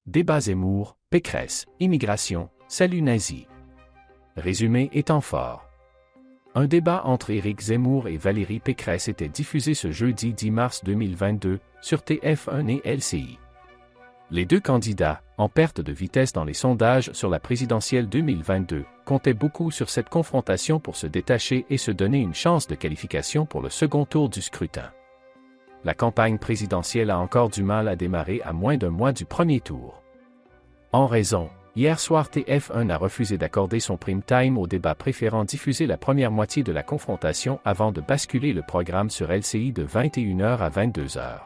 Débat Zemmour, Pécresse, immigration, salut nazi. Résumé et temps fort. Un débat entre Éric Zemmour et Valérie Pécresse était diffusé ce jeudi 10 mars 2022 sur TF1 et LCI. Les deux candidats, en perte de vitesse dans les sondages sur la présidentielle 2022, comptaient beaucoup sur cette confrontation pour se détacher et se donner une chance de qualification pour le second tour du scrutin. La campagne présidentielle a encore du mal à démarrer à moins d'un mois du premier tour. En raison, hier soir TF1 a refusé d'accorder son prime time au débat, préférant diffuser la première moitié de la confrontation avant de basculer le programme sur LCI de 21h à 22h.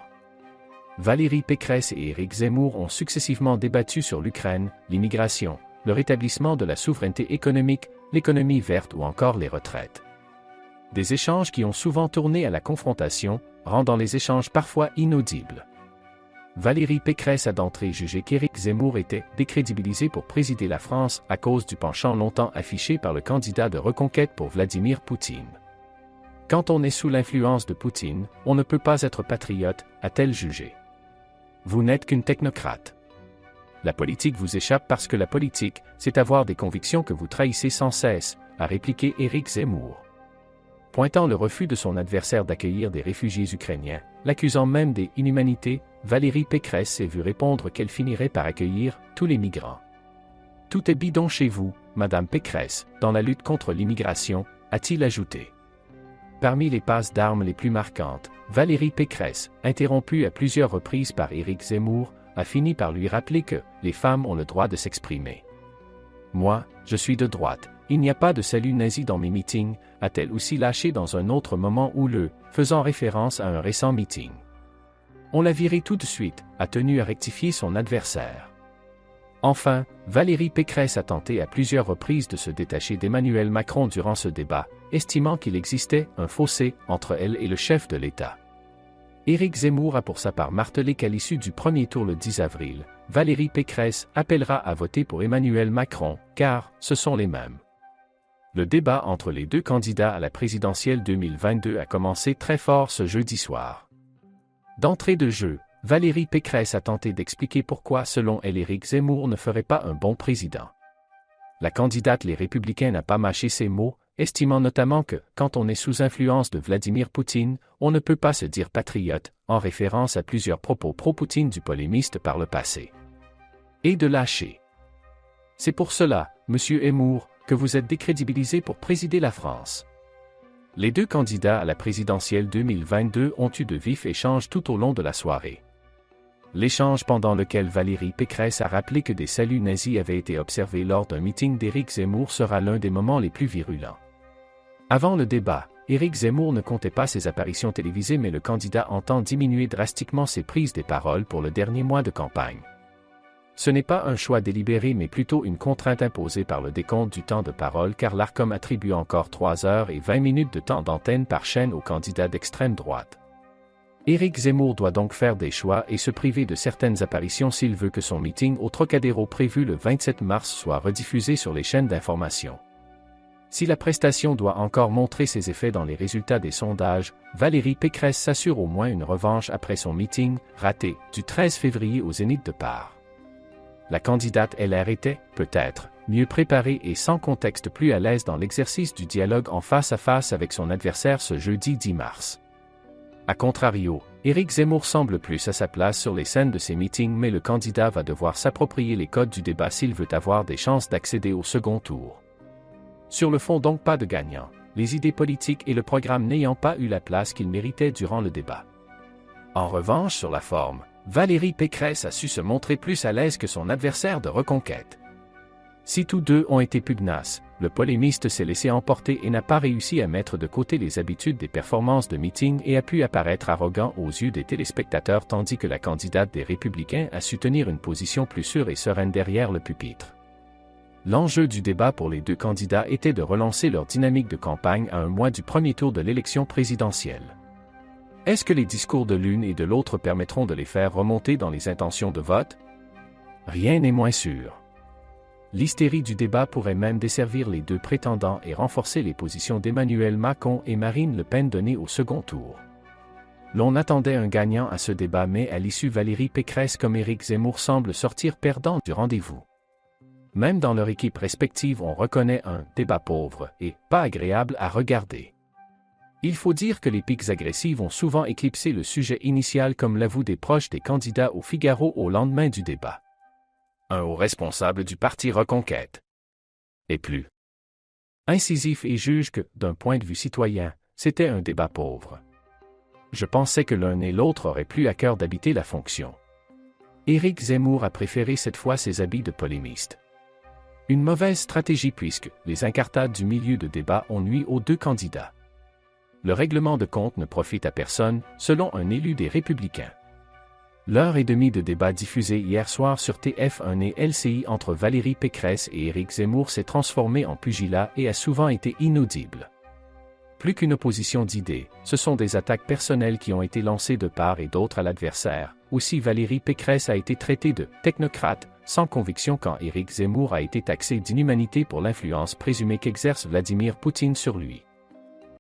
Valérie Pécresse et Éric Zemmour ont successivement débattu sur l'Ukraine, l'immigration, le rétablissement de la souveraineté économique, l'économie verte ou encore les retraites. Des échanges qui ont souvent tourné à la confrontation, rendant les échanges parfois inaudibles. Valérie Pécresse a d'entrée jugé qu'Éric Zemmour était décrédibilisé pour présider la France à cause du penchant longtemps affiché par le candidat de reconquête pour Vladimir Poutine. Quand on est sous l'influence de Poutine, on ne peut pas être patriote, a-t-elle jugé. Vous n'êtes qu'une technocrate. La politique vous échappe parce que la politique, c'est avoir des convictions que vous trahissez sans cesse, a répliqué Éric Zemmour. Pointant le refus de son adversaire d'accueillir des réfugiés ukrainiens, l'accusant même des inhumanités, Valérie Pécresse s'est vue répondre qu'elle finirait par accueillir tous les migrants. Tout est bidon chez vous, Madame Pécresse, dans la lutte contre l'immigration, a-t-il ajouté. Parmi les passes d'armes les plus marquantes, Valérie Pécresse, interrompue à plusieurs reprises par Éric Zemmour, a fini par lui rappeler que les femmes ont le droit de s'exprimer. Moi, je suis de droite. Il n'y a pas de salut nazi dans mes meetings, a-t-elle aussi lâché dans un autre moment houleux, faisant référence à un récent meeting. On l'a viré tout de suite, a tenu à rectifier son adversaire. Enfin, Valérie Pécresse a tenté à plusieurs reprises de se détacher d'Emmanuel Macron durant ce débat, estimant qu'il existait un fossé entre elle et le chef de l'État. Éric Zemmour a pour sa part martelé qu'à l'issue du premier tour le 10 avril, Valérie Pécresse appellera à voter pour Emmanuel Macron, car ce sont les mêmes. Le débat entre les deux candidats à la présidentielle 2022 a commencé très fort ce jeudi soir. D'entrée de jeu, Valérie Pécresse a tenté d'expliquer pourquoi, selon elle, Éric Zemmour ne ferait pas un bon président. La candidate Les Républicains n'a pas mâché ses mots, estimant notamment que, quand on est sous influence de Vladimir Poutine, on ne peut pas se dire patriote, en référence à plusieurs propos pro-Poutine du polémiste par le passé. Et de lâcher. C'est pour cela, Monsieur Zemmour, que vous êtes décrédibilisé pour présider la France. Les deux candidats à la présidentielle 2022 ont eu de vifs échanges tout au long de la soirée. L'échange pendant lequel Valérie Pécresse a rappelé que des saluts nazis avaient été observés lors d'un meeting d'Éric Zemmour sera l'un des moments les plus virulents. Avant le débat, Éric Zemmour ne comptait pas ses apparitions télévisées, mais le candidat entend diminuer drastiquement ses prises de parole pour le dernier mois de campagne. Ce n'est pas un choix délibéré mais plutôt une contrainte imposée par le décompte du temps de parole, car l'Arcom attribue encore 3 heures et 20 minutes de temps d'antenne par chaîne aux candidats d'extrême droite. Éric Zemmour doit donc faire des choix et se priver de certaines apparitions s'il veut que son meeting au Trocadéro prévu le 27 mars soit rediffusé sur les chaînes d'information. Si la prestation doit encore montrer ses effets dans les résultats des sondages, Valérie Pécresse s'assure au moins une revanche après son meeting, raté, du 13 février au Zénith de Paris. La candidate LR était, peut-être, mieux préparée et sans contexte plus à l'aise dans l'exercice du dialogue en face à face avec son adversaire ce jeudi 10 mars. A contrario, Éric Zemmour semble plus à sa place sur les scènes de ses meetings, mais le candidat va devoir s'approprier les codes du débat s'il veut avoir des chances d'accéder au second tour. Sur le fond donc pas de gagnant, les idées politiques et le programme n'ayant pas eu la place qu'ils méritaient durant le débat. En revanche, sur la forme, Valérie Pécresse a su se montrer plus à l'aise que son adversaire de reconquête. Si tous deux ont été pugnaces, le polémiste s'est laissé emporter et n'a pas réussi à mettre de côté les habitudes des performances de meeting et a pu apparaître arrogant aux yeux des téléspectateurs, tandis que la candidate des Républicains a su tenir une position plus sûre et sereine derrière le pupitre. L'enjeu du débat pour les deux candidats était de relancer leur dynamique de campagne à un mois du premier tour de l'élection présidentielle. Est-ce que les discours de l'une et de l'autre permettront de les faire remonter dans les intentions de vote? Rien n'est moins sûr. L'hystérie du débat pourrait même desservir les deux prétendants et renforcer les positions d'Emmanuel Macron et Marine Le Pen données au second tour. L'on attendait un gagnant à ce débat, mais à l'issue, Valérie Pécresse comme Éric Zemmour semblent sortir perdants du rendez-vous. Même dans leur équipe respective, on reconnaît un débat pauvre et pas agréable à regarder. Il faut dire que les piques agressives ont souvent éclipsé le sujet initial, comme l'avouent des proches des candidats au Figaro au lendemain du débat. Un haut responsable du parti Reconquête est plus incisif et juge que, d'un point de vue citoyen, c'était un débat pauvre. Je pensais que l'un et l'autre auraient plus à cœur d'habiter la fonction. Éric Zemmour a préféré cette fois ses habits de polémiste. Une mauvaise stratégie puisque les incartades du milieu de débat ont nui aux deux candidats. Le règlement de compte ne profite à personne, selon un élu des Républicains. L'heure et demie de débat diffusée hier soir sur TF1 et LCI entre Valérie Pécresse et Éric Zemmour s'est transformée en pugilat et a souvent été inaudible. Plus qu'une opposition d'idées, ce sont des attaques personnelles qui ont été lancées de part et d'autre à l'adversaire. Aussi Valérie Pécresse a été traitée de technocrate, sans conviction, quand Éric Zemmour a été taxé d'inhumanité pour l'influence présumée qu'exerce Vladimir Poutine sur lui.